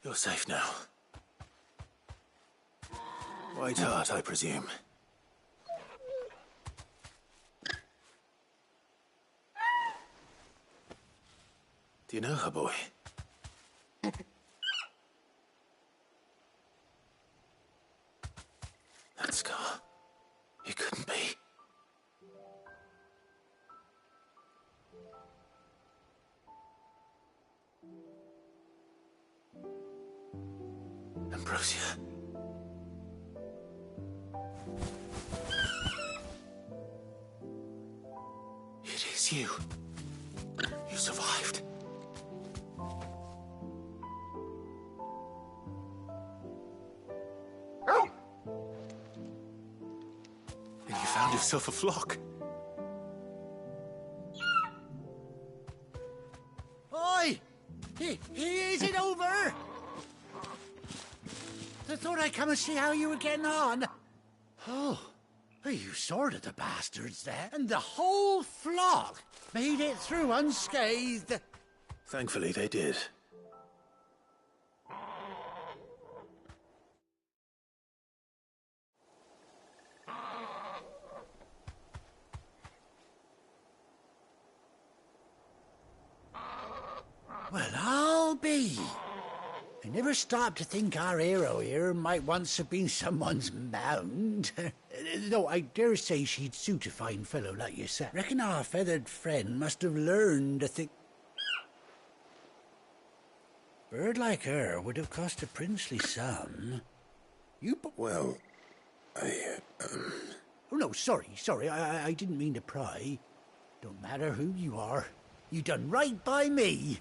You're safe now. White heart, I presume. Do you know her, boy? That scar. It couldn't be. Ambrosia. It is you. You survived. And you found yourself a flock. Oi! Is it over? I thought I'd come and see how you were getting on. Oh, you sorted the bastards there, and the whole flock made it through unscathed. Thankfully, they did. Well, I'll be. I never stopped to think our hero here might once have been someone's mount. Though I dare say she'd suit a fine fellow like yourself. Reckon our feathered friend must have learned to think. Bird like her would have cost a princely sum. Well, Oh, no, sorry. I didn't mean to pry. Don't matter who you are. You done right by me.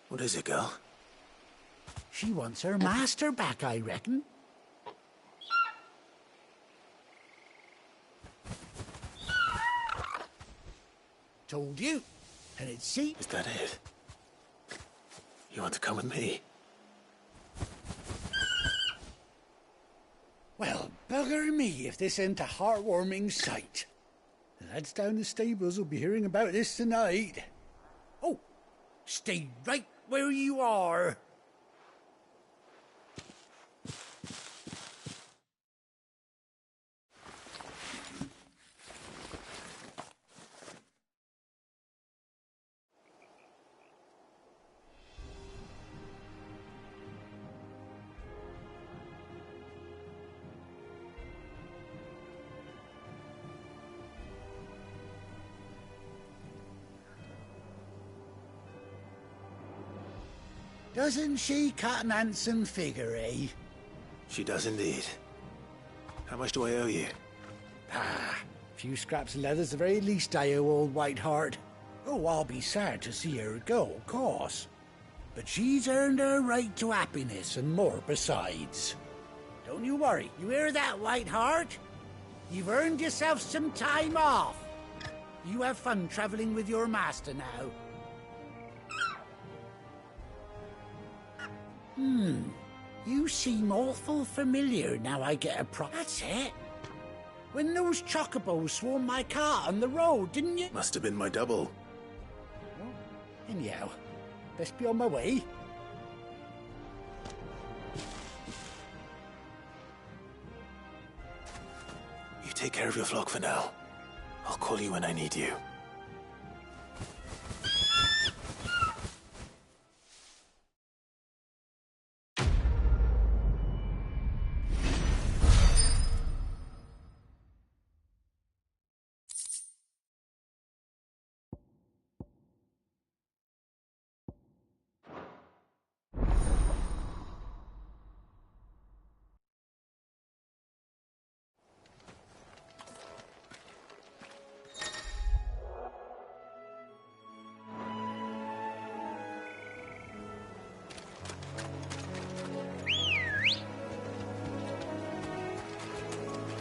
What is it, girl? She wants her master back, I reckon. Told you. And it's see. Is that it? You want to come with me? Well, bugger me if this ain't a heartwarming sight. The lads down the stables will be hearing about this tonight. Oh, stay right where you are. Doesn't she cut an handsome figure, eh? She does indeed. How much do I owe you? A few scraps of leather's the very least I owe old Whiteheart. Oh, I'll be sad to see her go, of course. But she's earned her right to happiness and more besides. Don't you worry. You hear that, Whiteheart? You've earned yourself some time off. You have fun traveling with your master now. You seem awful familiar now I get a That's it. When those chocobos swarmed my car on the road, didn't you? Must have been my double. Anyhow, best be on my way. You take care of your flock for now. I'll call you when I need you.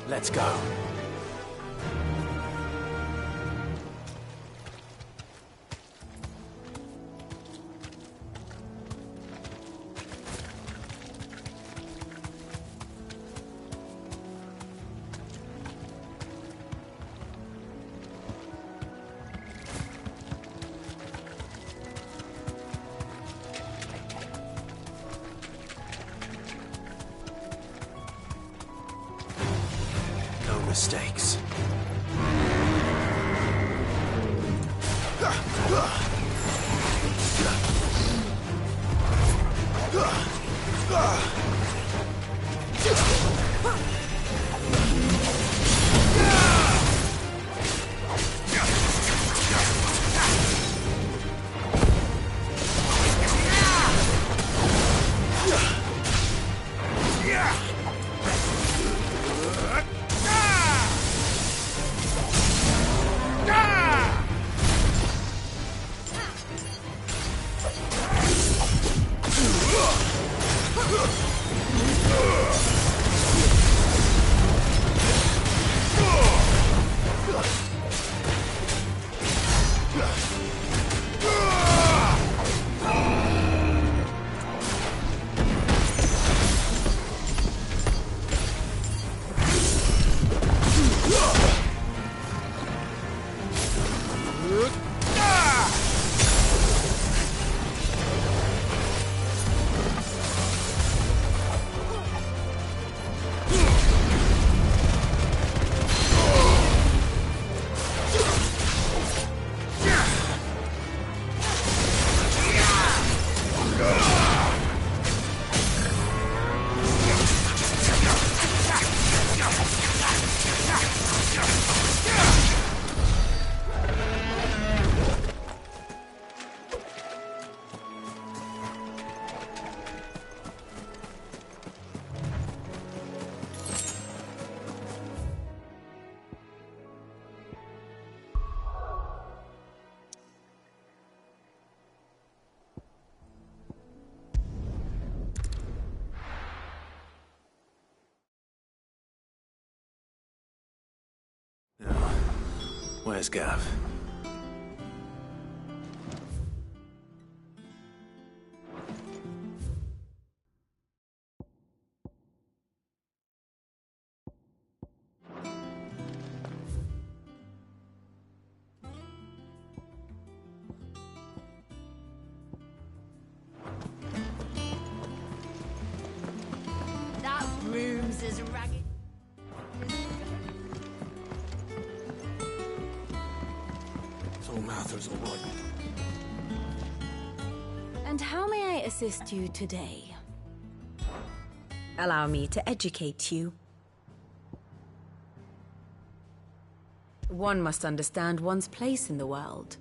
Let's go. Mistakes. Where's Gav? That room's as ragged. Mather's all right. And how may I assist you today? Allow me to educate you. One must understand one's place in the world.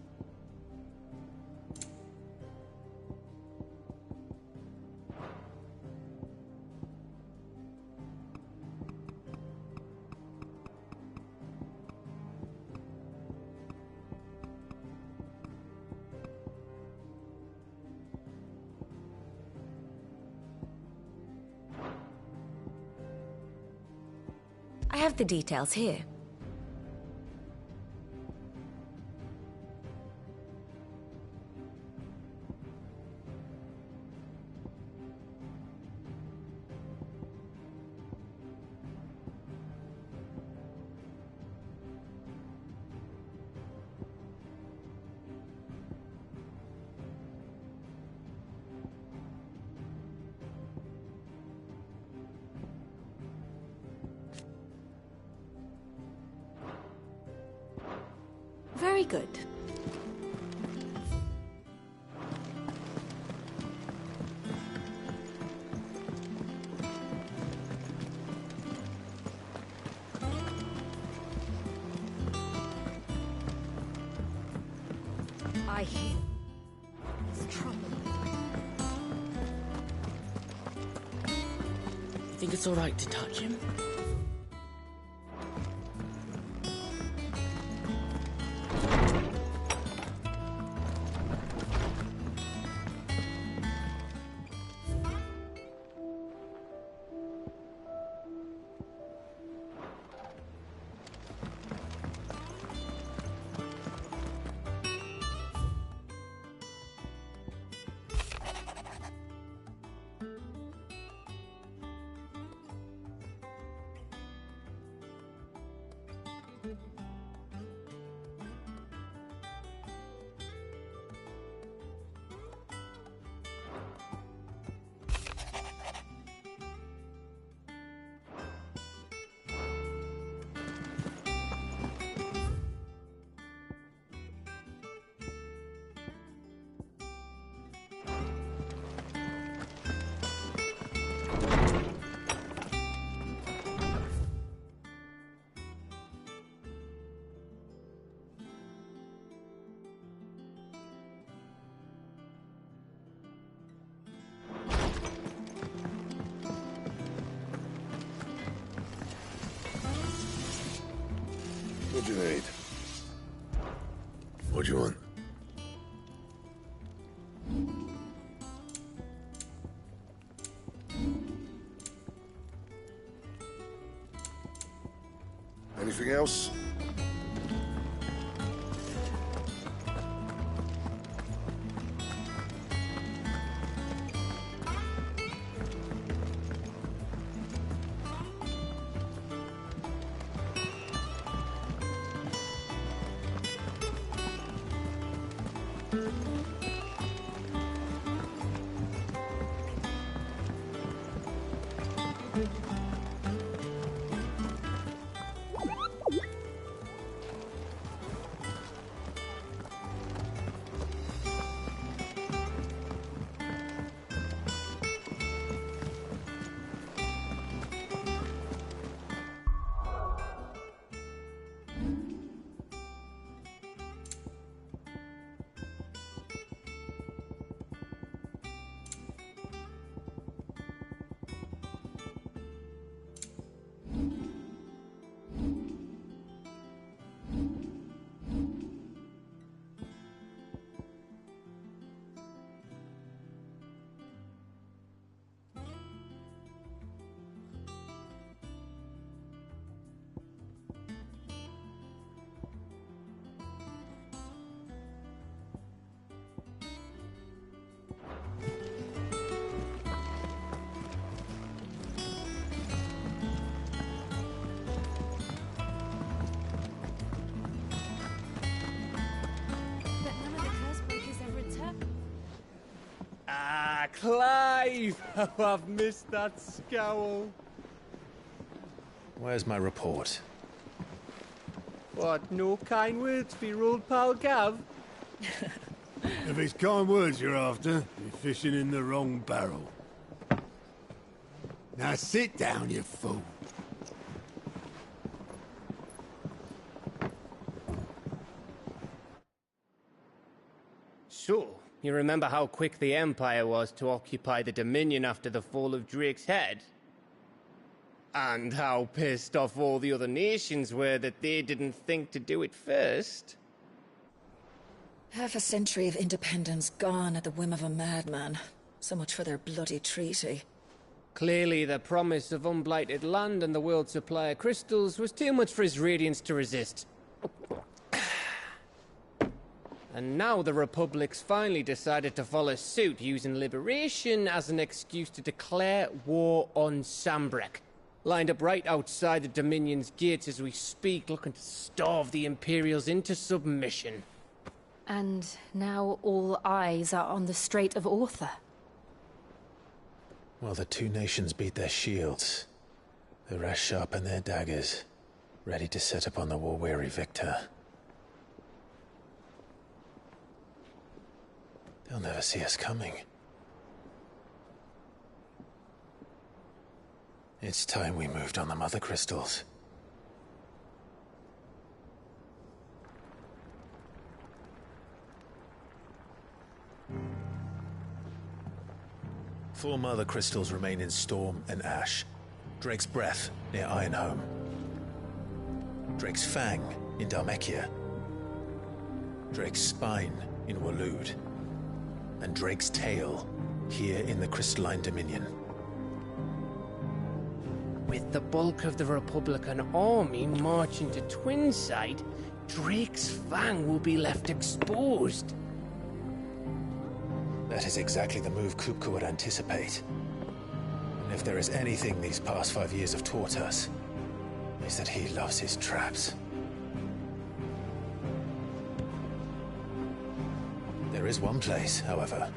I have the details here. Very good. I hear there's trouble. Think it's all right to touch him? What do you need? What do you want? Anything else? But none of the curse breakers ever returned. Ah, Clive! Oh, I've missed that scowl. Where's my report? What, no kind words for your old pal Gav? If it's kind words you're after, you're fishing in the wrong barrel. Now sit down, you fool. So, you remember how quick the Empire was to occupy the Dominion after the fall of Drake's head? And how pissed off all the other nations were that they didn't think to do it first? Half a century of independence gone at the whim of a madman. So much for their bloody treaty. Clearly, the promise of unblighted land and the world's supply of crystals was too much for his radiance to resist. And now the Republic's finally decided to follow suit, using liberation as an excuse to declare war on Sambrek. Lined up right outside the Dominion's gates as we speak, looking to starve the Imperials into submission. And now all eyes are on the Strait of Author. Well, the two nations beat their shields. The rest sharpen their daggers, ready to set upon the war-weary victor. They'll never see us coming. It's time we moved on the mother crystals. Four mother crystals remain in Storm and Ash. Drake's Breath near Ironhome. Drake's Fang in Dhalmekia. Drake's Spine in Waloed. And Drake's Tail here in the Crystalline Dominion. With the bulk of the Republican army marching to Twinside, Drake's Fang will be left exposed. That is exactly the move Kupka would anticipate. And if there is anything these past 5 years have taught us, is that he loves his traps. There is one place, however,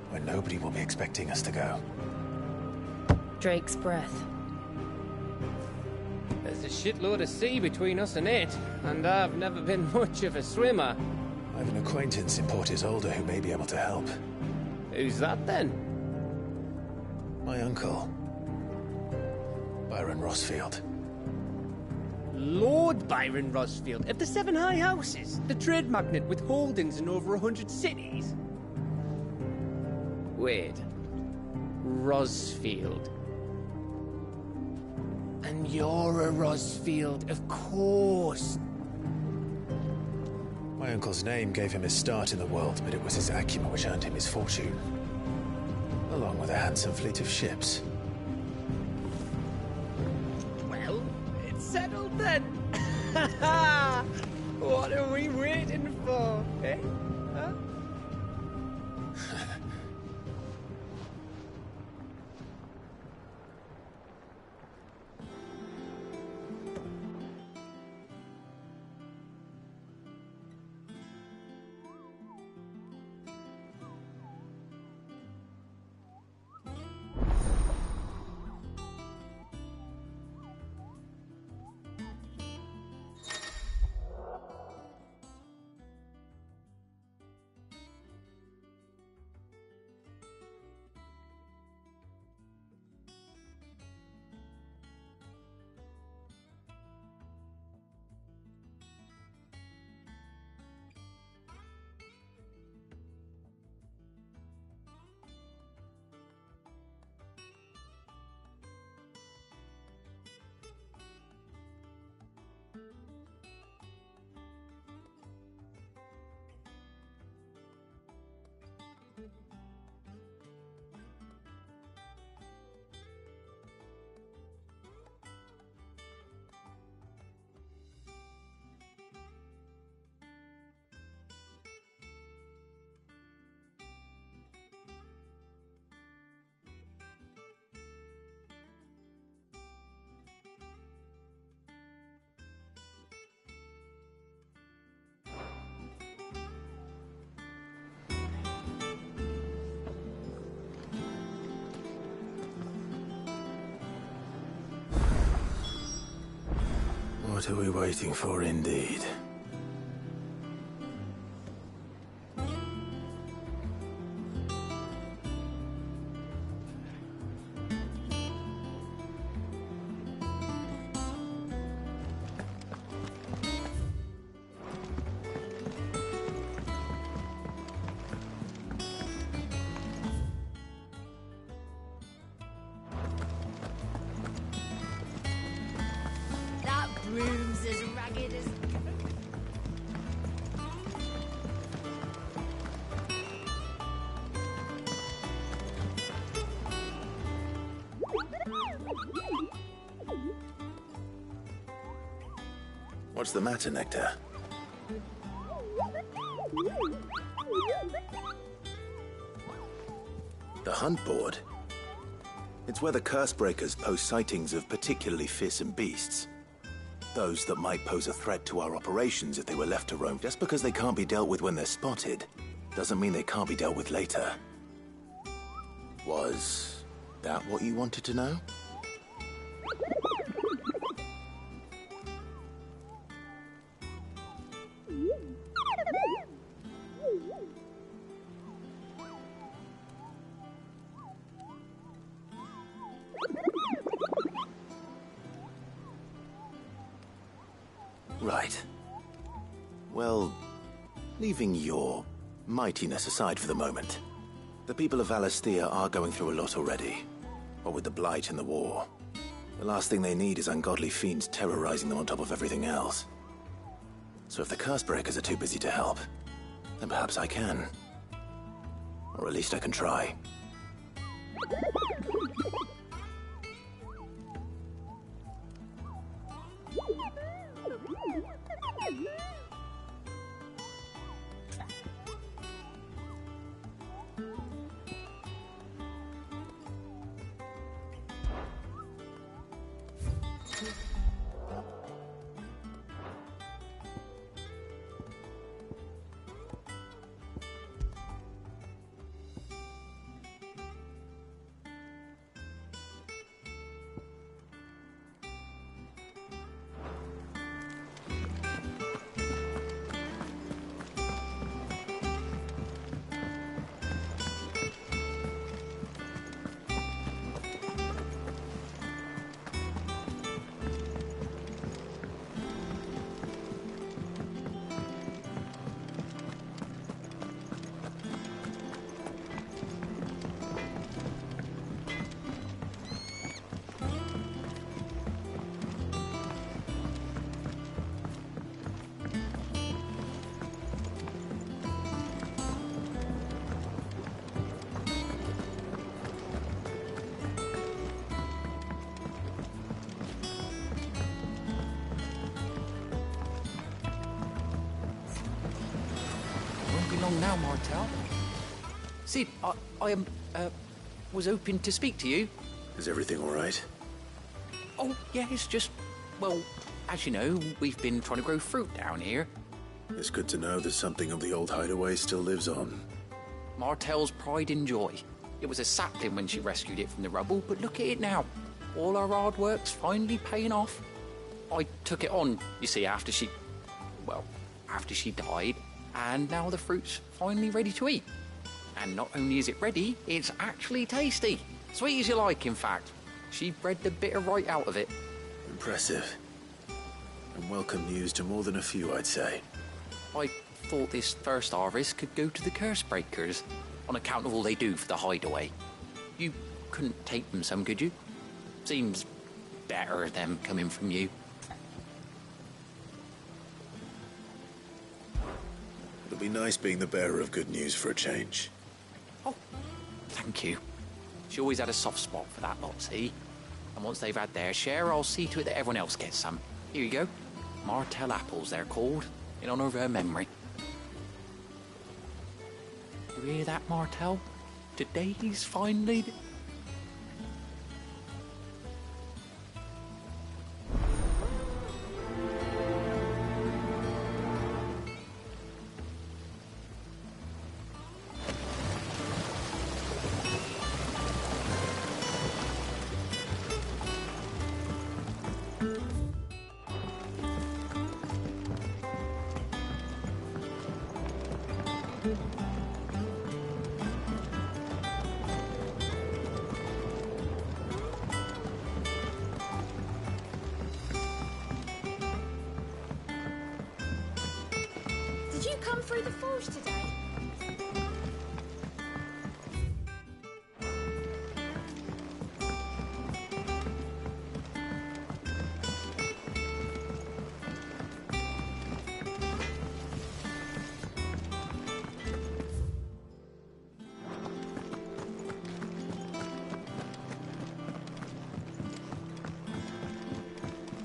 where nobody will be expecting us to go. Drake's Breath. There's a shitload of sea between us and it, and I've never been much of a swimmer. I have an acquaintance in Port Isolde who may be able to help. Who's that then? My uncle, Byron Rosfield. Lord Byron Rosfield of the Seven High Houses, the trade magnate with holdings in over 100 cities. Wait, Rosfield. And you're a Rosfield, of course. My uncle's name gave him his start in the world, but it was his acumen which earned him his fortune, along with a handsome fleet of ships. Well, it's settled then. What are we waiting for, eh? Huh? What are we waiting for, indeed? Room's as ragged as... What's the matter, Nectar? The hunt board? It's where the Cursebreakers post sightings of particularly fearsome beasts. Those that might pose a threat to our operations if they were left to roam. Just because they can't be dealt with when they're spotted, doesn't mean they can't be dealt with later. Was that what you wanted to know? leaving your mightiness aside for the moment, the people of Valisthea are going through a lot already. What with the Blight and the war. The last thing they need is ungodly fiends terrorizing them on top of everything else. So if the Curse-breakers are too busy to help, then perhaps I can. Or at least I can try. Now, Martel. Sid, I was hoping to speak to you. Is everything all right? Oh, yeah, it's just, well, as you know, we've been trying to grow fruit down here. It's good to know that something of the old hideaway still lives on. Martel's pride and joy. It was a sapling when she rescued it from the rubble, but look at it now. All our hard work's finally paying off. I took it on, you see, after she died. And now the fruit's finally ready to eat. And not only is it ready, it's actually tasty. Sweet as you like, in fact. She bred the bitter right out of it. Impressive. And welcome news to more than a few, I'd say. I thought this first harvest could go to the Curse-breakers, on account of all they do for the hideaway. You couldn't take them some, could you? Seems better them coming from you. It'll be nice being the bearer of good news for a change. Oh, thank you. She always had a soft spot for that lot, see? And once they've had their share, I'll see to it that everyone else gets some. Here you go. Martel apples, they're called, in honor of her memory. You hear that, Martel? Today's finally... Did you come through the forge today?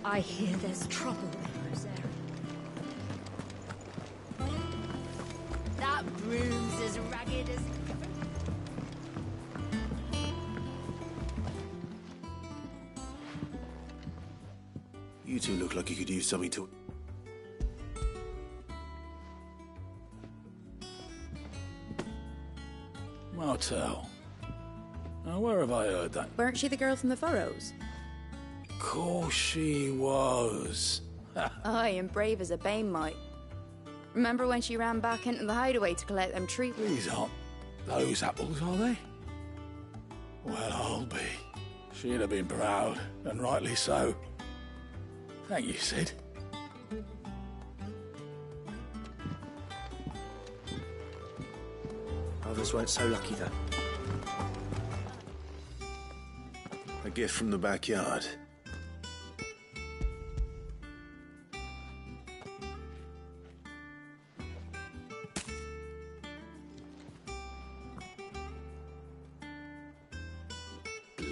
I hear there's trouble in Rosaria. That broom's as ragged as... You two look like you could use something to... Martel. Now, where have I heard that? Weren't she the girl from the furrows? Course she was. Aye, and brave as a bane might. Remember when she ran back into the hideaway to collect them treats? These aren't those apples, are they? Well, I'll be. She'd have been proud, and rightly so. Thank you, Sid. Others weren't so lucky, though. A gift from the backyard.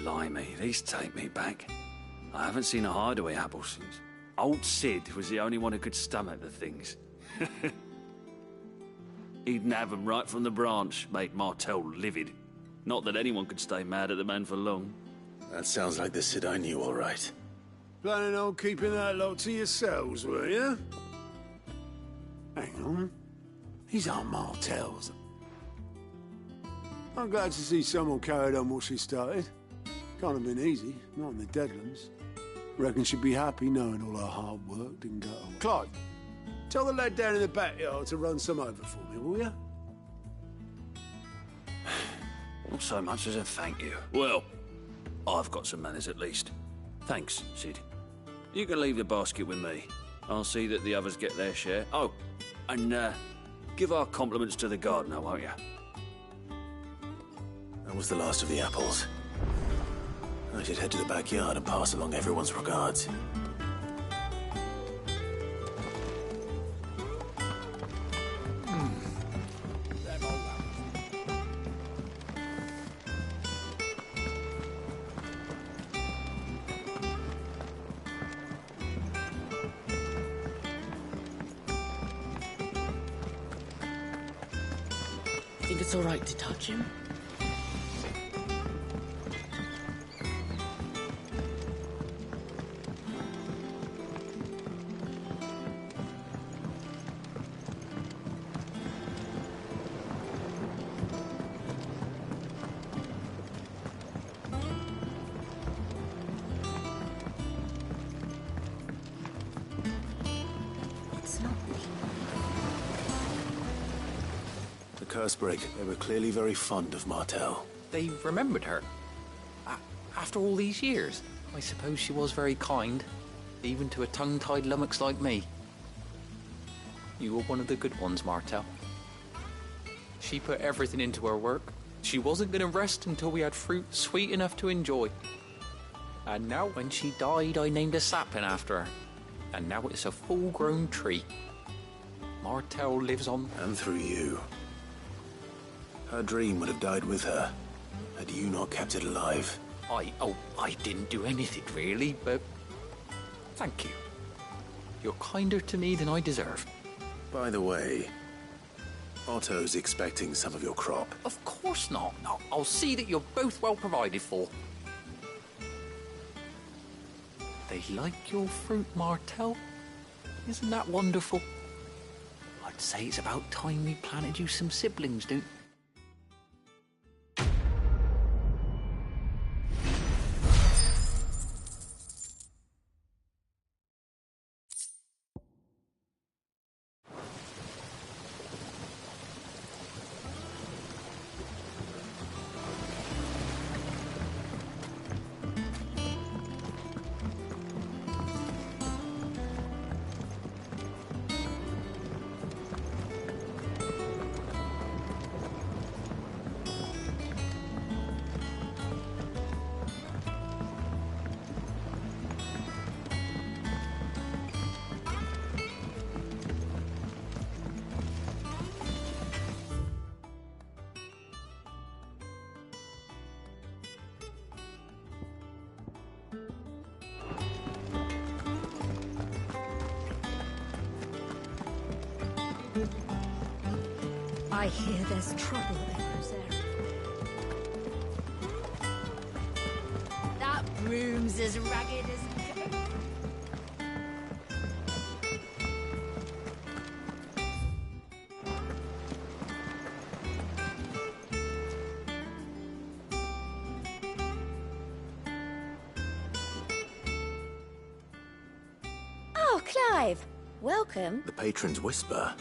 Blimey, these take me back. I haven't seen a hideaway apple since. Old Sid was the only one who could stomach the things. He'd nab 'em right from the branch, made Martel livid. Not that anyone could stay mad at the man for long. That sounds like the Sid I knew, all right. Planning on keeping that lot to yourselves, were you? Hang on. These aren't Martels. I'm glad to see someone carried on what she started. Can't have been easy, not in the Deadlands. Reckon she'd be happy knowing all her hard work didn't go on. Clive, tell the lad down in the backyard to run some over for me, will you? Not so much as a thank you. Well, I've got some manners at least. Thanks, Sid. You can leave the basket with me. I'll see that the others get their share. Oh, and give our compliments to the gardener, won't you? That was the last of the apples. I should head to the backyard and pass along everyone's regards. Think it's all right to touch him? Cursebreak, they were clearly very fond of Martel. They remembered her. After all these years, I suppose she was very kind, even to a tongue-tied lummox like me. You were one of the good ones, Martel. She put everything into her work. She wasn't going to rest until we had fruit sweet enough to enjoy. And now, when she died, I named a sapling after her. And now it's a full-grown tree. Martel lives on... And through you. Her dream would have died with her, had you not kept it alive. I didn't do anything really, but thank you. You're kinder to me than I deserve. By the way, Otto's expecting some of your crop. Of course not. No, I'll see that you're both well provided for. They like your fruit, Martel. Isn't that wonderful? I'd say it's about time we planted you some siblings, don't you? I hear there's trouble in those areas. That broom's as ragged as... Oh, Clive. Welcome. The patron's whisper.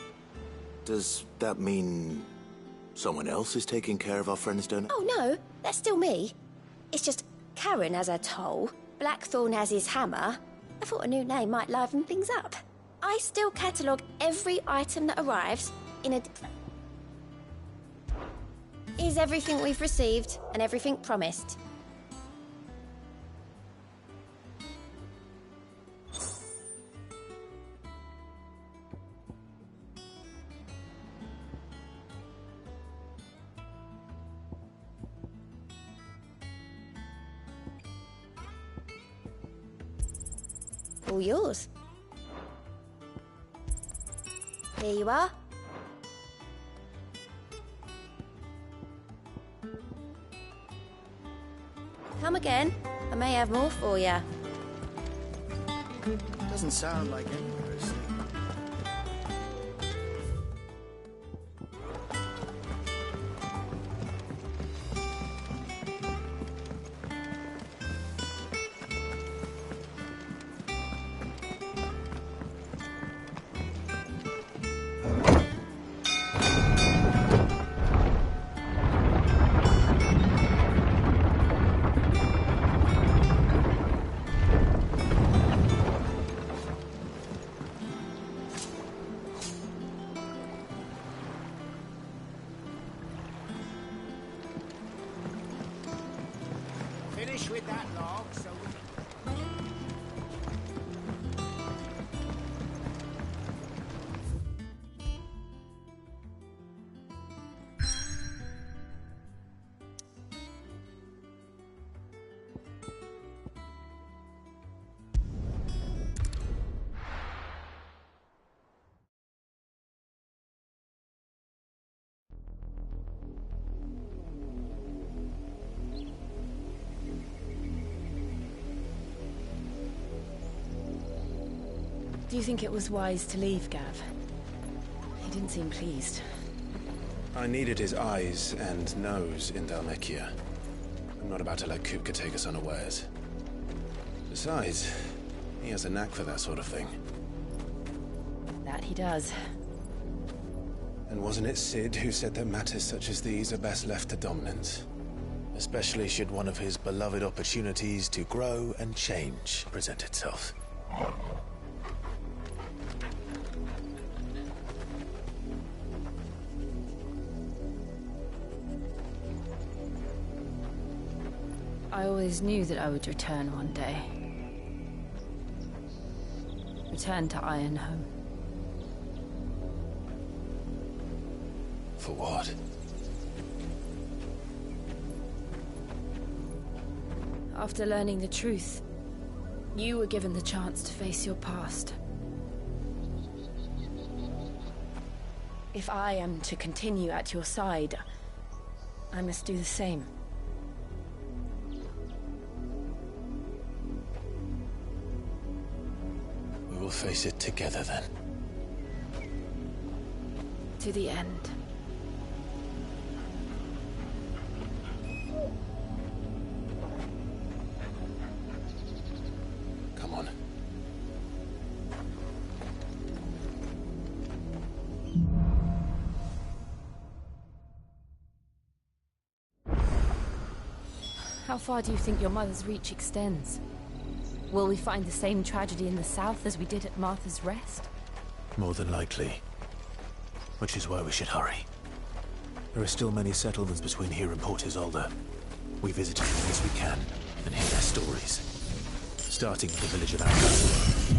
Does that mean someone else is taking care of our friend's donor? Oh, no. That's still me. It's just Karen has her toll, Blackthorn has his hammer. I thought a new name might liven things up. I still catalogue every item that arrives in a... Here's everything we've received and everything promised. All yours. Here you are. Come again. I may have more for you. Doesn't sound like any person. Finish with that log, so we... Do you think it was wise to leave, Gav? He didn't seem pleased. I needed his eyes and nose in Dalmekia. I'm not about to let Kupka take us unawares. Besides, he has a knack for that sort of thing. That he does. And wasn't it Sid who said that matters such as these are best left to dominance? Especially should one of his beloved opportunities to grow and change present itself. I always knew that I would return one day. Return to Ironhome. For what? After learning the truth, you were given the chance to face your past. If I am to continue at your side, I must do the same. We'll face it together, then. To the end. Come on. How far do you think your mother's reach extends? Will we find the same tragedy in the south as we did at Martha's Rest? More than likely. Which is why we should hurry. There are still many settlements between here and Port Isolde. We visit as many as we can and hear their stories. Starting with the village of Arras.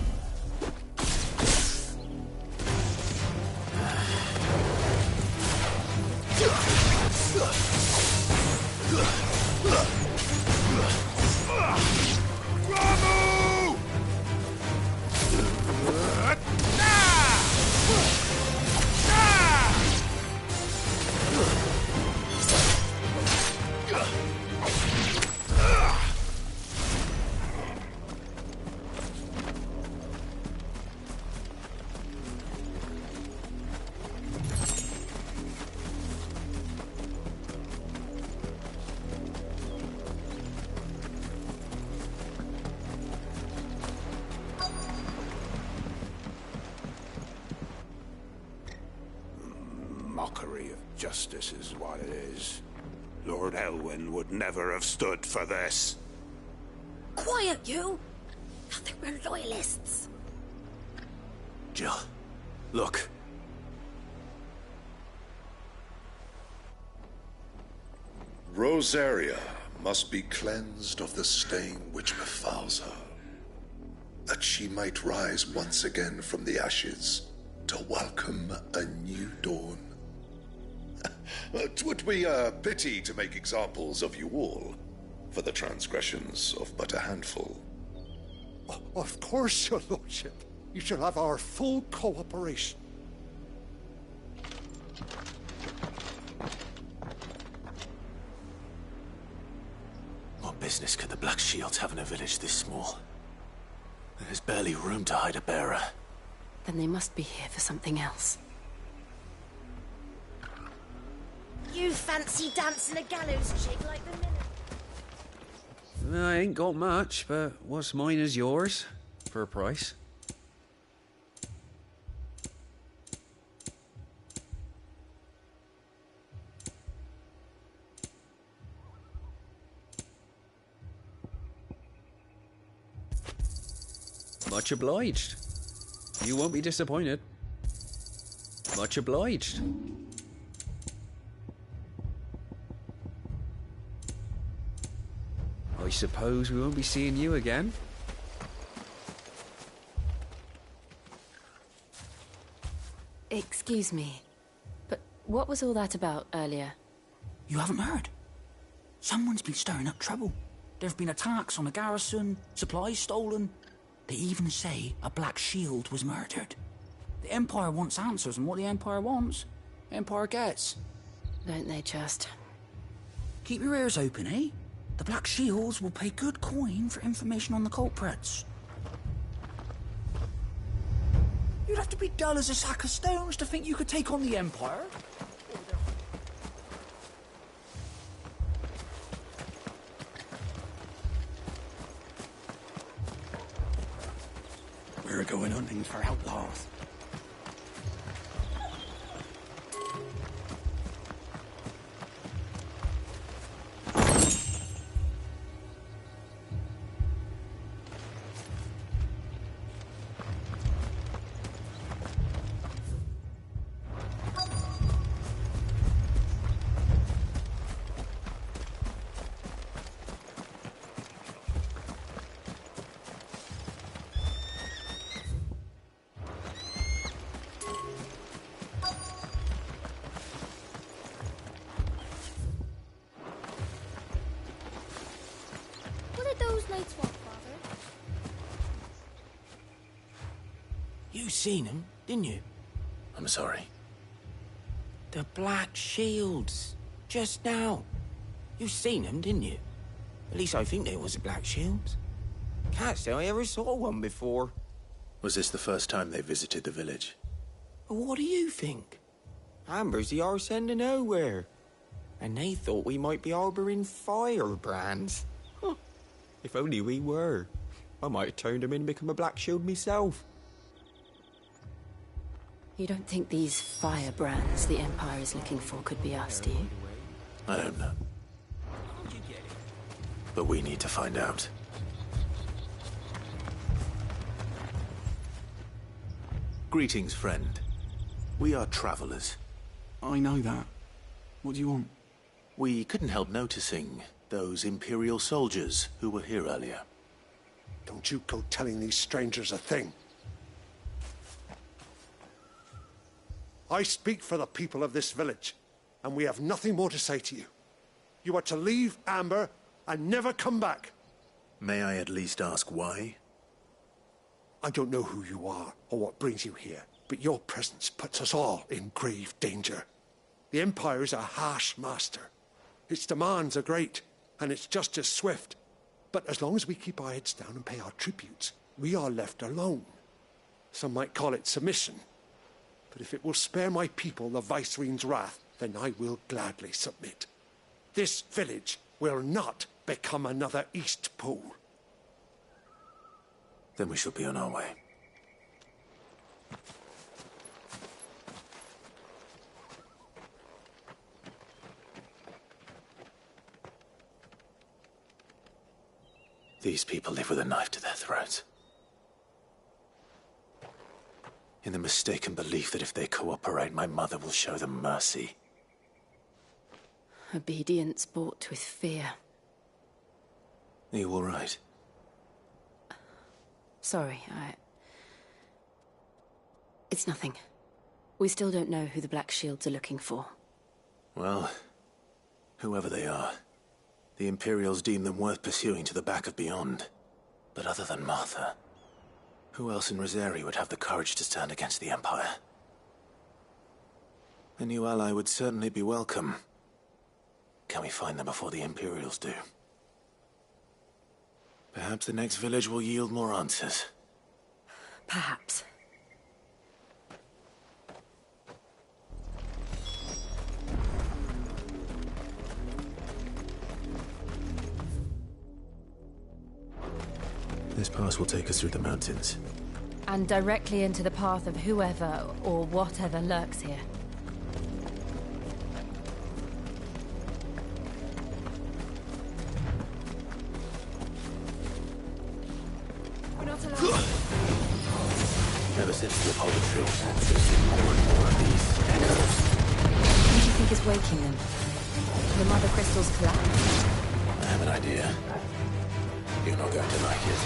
Mockery of justice is what it is. Lord Elwyn would never have stood for this. Quiet, you! Thought they were loyalists. Jill, look. Rosaria must be cleansed of the stain which befouls her, that she might rise once again from the ashes to welcome a new dawn. 'Twould be a pity to make examples of you all, for the transgressions of but a handful. Of course, your lordship. You shall have our full cooperation. What business could the Black Shields have in a village this small? There's barely room to hide a bearer. Then they must be here for something else. You fancy dancing a gallows jig like the minute? I ain't got much, but what's mine is yours, for a price. Much obliged. You won't be disappointed. Much obliged. I suppose we won't be seeing you again. Excuse me, but what was all that about earlier? You haven't heard? Someone's been stirring up trouble. There have been attacks on the garrison, supplies stolen. They even say a Black Shield was murdered. The Empire wants answers, and what the Empire wants, Empire gets. Don't they just? Keep your ears open, eh? The Black Shields will pay good coin for information on the culprits. You'd have to be dull as a sack of stones to think you could take on the Empire. We're going hunting for outlaws. You seen them, didn't you? I'm sorry. The Black Shields. Just now. You seen them, didn't you? At least I think there was a Black Shields. Can't say I ever saw one before. Was this the first time they visited the village? What do you think? Amber's the arse end of nowhere. And they thought we might be harbouring firebrands. Huh. If only we were. I might have turned them in and become a Black Shield myself. You don't think these firebrands the Empire is looking for could be us, do you? I don't know. But we need to find out. Greetings, friend. We are travelers. I know that. What do you want? We couldn't help noticing those Imperial soldiers who were here earlier. Don't you go telling these strangers a thing. I speak for the people of this village, and we have nothing more to say to you. You are to leave Amber and never come back. May I at least ask why? I don't know who you are or what brings you here, but your presence puts us all in grave danger. The Empire is a harsh master. Its demands are great, and its justice swift. But as long as we keep our heads down and pay our tributes, we are left alone. Some might call it submission. But if it will spare my people the Viceroy's wrath, then I will gladly submit. This village will not become another East Pool. Then we shall be on our way. These people live with a knife to their throats. In the mistaken belief that if they cooperate, my mother will show them mercy. Obedience bought with fear. Are you all right? Sorry, It's nothing. We still don't know who the Black Shields are looking for. Well, whoever they are, the Imperials deem them worth pursuing to the back of beyond. But other than Martha, who else in Rosari would have the courage to stand against the Empire? A new ally would certainly be welcome. Can we find them before the Imperials do? Perhaps the next village will yield more answers. Perhaps. This pass will take us through the mountains. And directly into the path of whoever or whatever lurks here. We're not allowed. Ever since the Apollo drills, there's been more and more of these echoes. What do you think is waking them? The mother crystals collapse? I have an idea. You're not going to like it.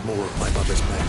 More of my mother's men.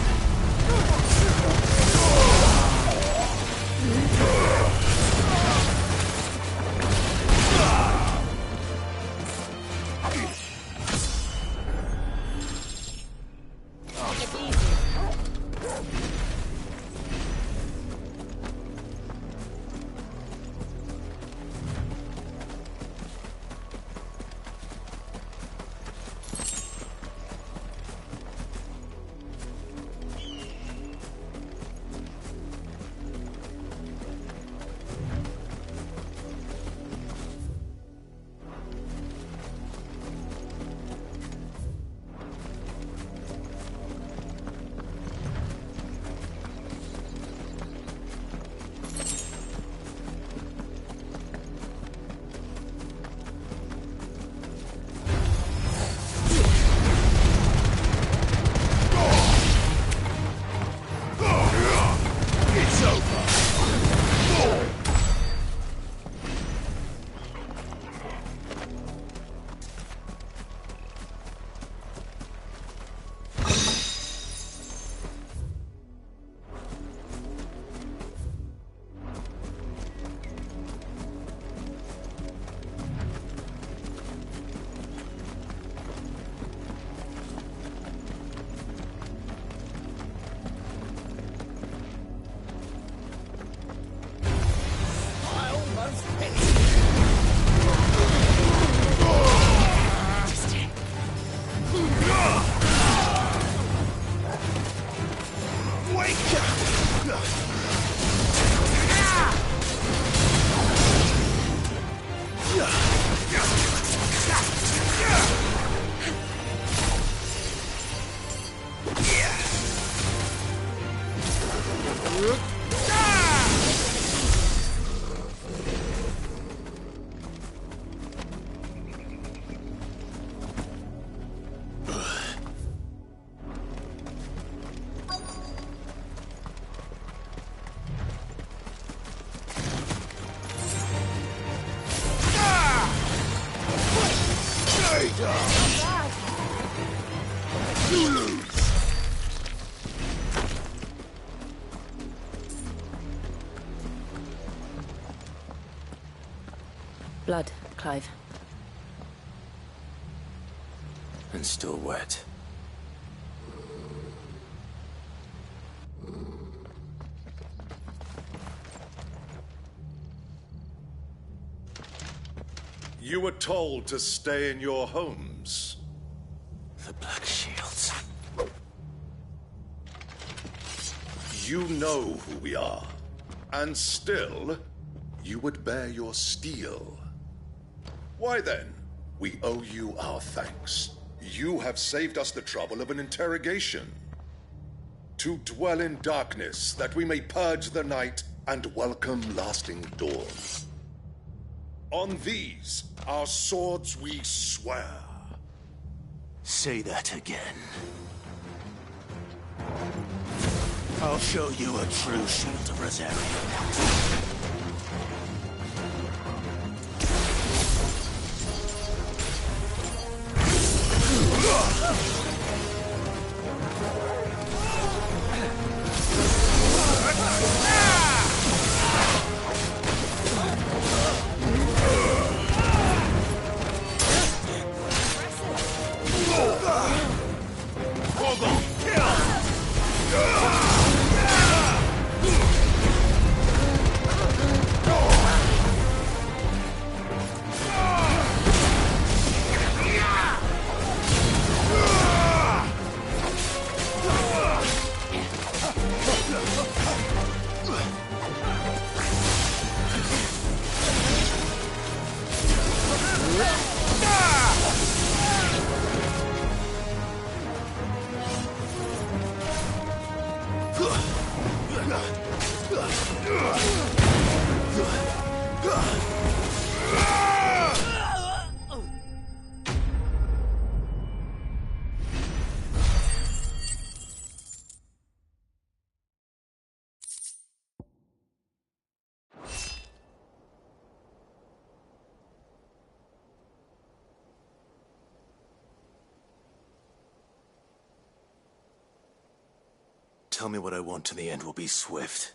Blood, Clive. And still wet. You were told to stay in your homes. The Black Shields. You know who we are. And still, you would bear your steel. Why then, we owe you our thanks. You have saved us the trouble of an interrogation. To dwell in darkness, that we may purge the night and welcome lasting dawn. On these, our swords we swear. Say that again. I'll show you a true shield of Rosario. Tell me what I want and the end will be swift.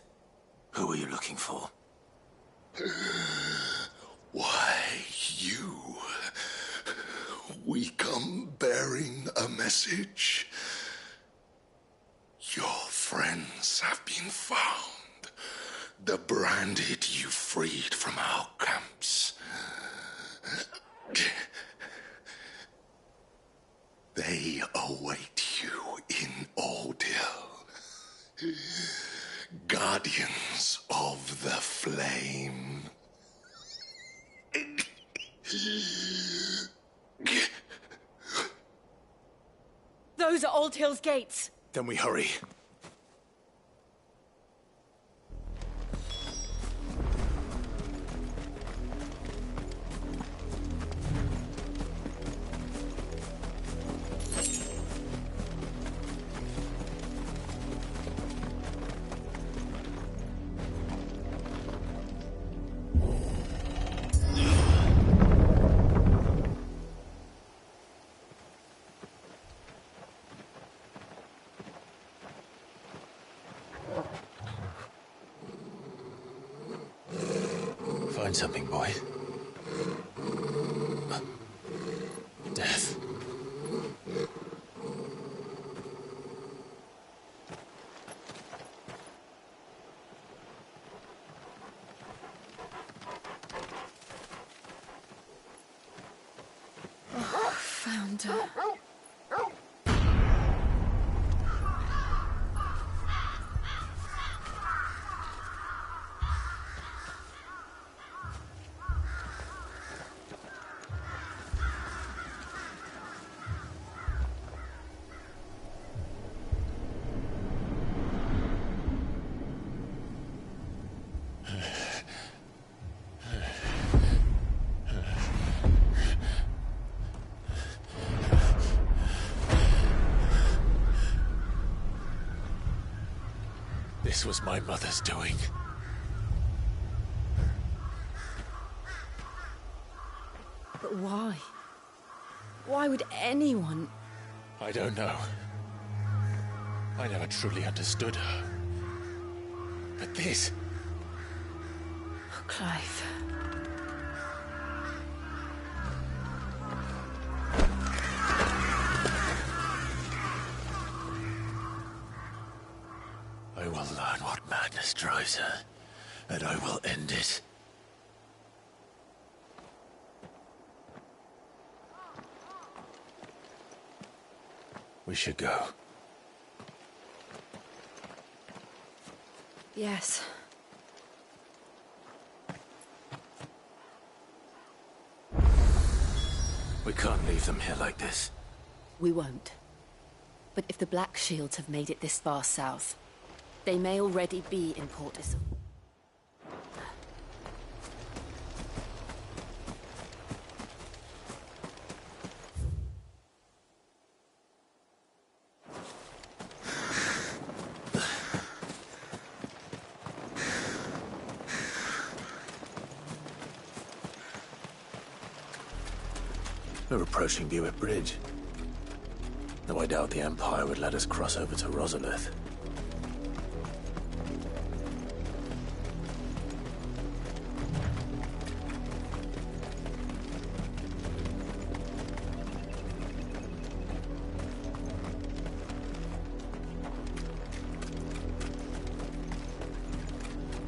Who are you looking for? Why, you. We come bearing a message. Your friends have been found. The branded you freed from our camps. They await you in Ordeal. Guardians of the Flame. Those are Old Hill's gates. Then we hurry. Find something, boy. Death. Oh, found her. This was my mother's doing. But why? Why would anyone? I don't know. I never truly understood her. But this... Oh, Clive. Madness drives her, and I will end it. We should go. Yes. We can't leave them here like this. We won't. But if the Black Shields have made it this far south, they may already be in Portis. We're approaching Buick Bridge. Though I doubt the Empire would let us cross over to Rosalith.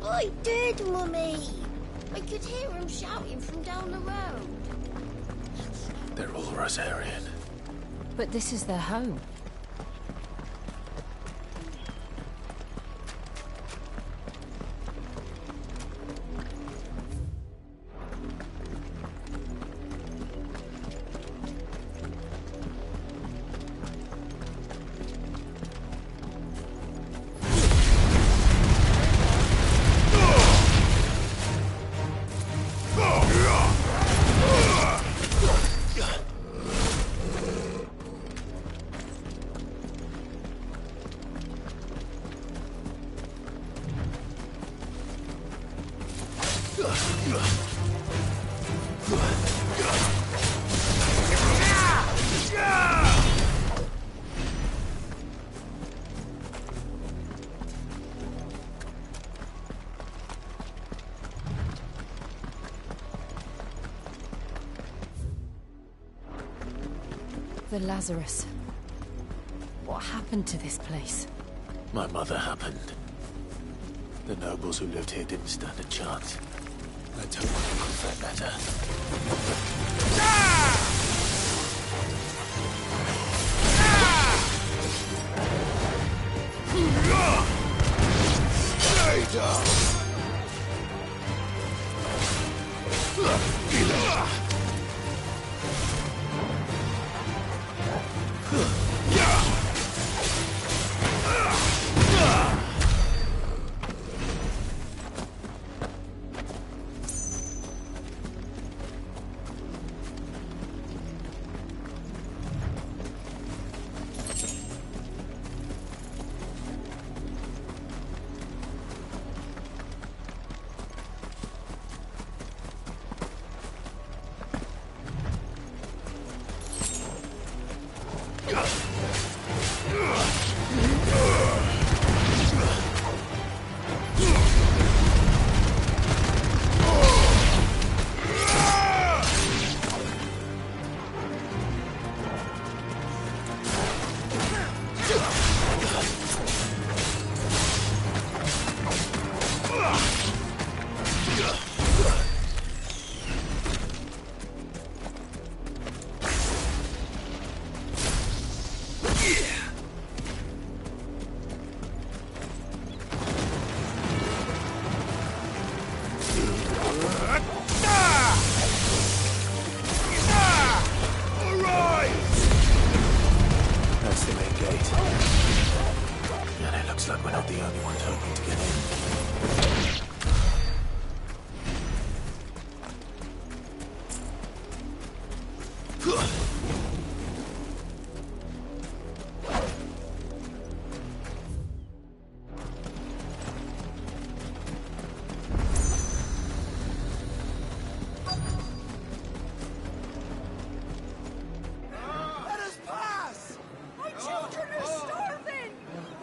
I did, Mummy! I could hear him shouting from down the road. They're all Rosarian. But this is their home. The Lazarus. What happened to this place? My mother happened. The nobles who lived here didn't stand a chance. I don't want to prove that better. Stay down!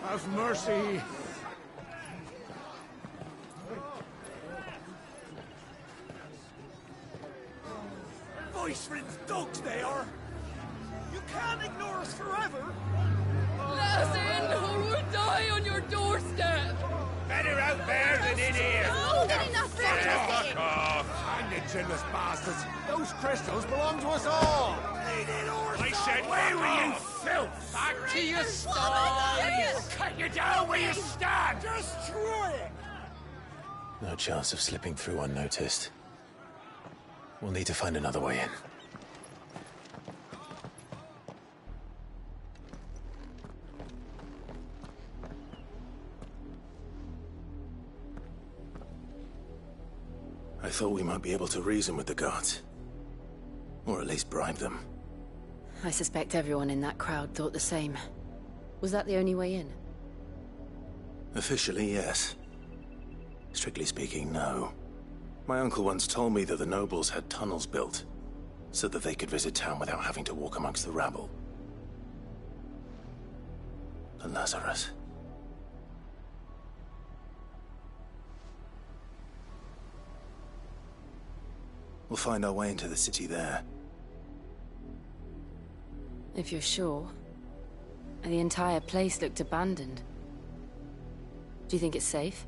Have mercy. Voice-ridden dogs they are. You can't ignore us forever. Let us in, or we'll die on your doorstep. Better out there than in here. Fuck off! Undigenous bastards. Those crystals belong to us all. I said, away with you, filth. Back to your sties! Cut you down where you stand. Destroy it! No chance of slipping through unnoticed. We'll need to find another way in. I thought we might be able to reason with the guards. Or at least bribe them. I suspect everyone in that crowd thought the same. Was that the only way in? Officially, yes. Strictly speaking, no. My uncle once told me that the nobles had tunnels built, so that they could visit town without having to walk amongst the rabble. The Lazarus. We'll find our way into the city there. If you're sure. The entire place looked abandoned. Do you think it's safe?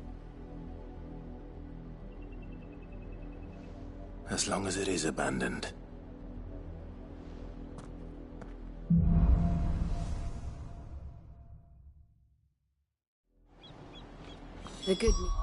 As long as it is abandoned. The good news.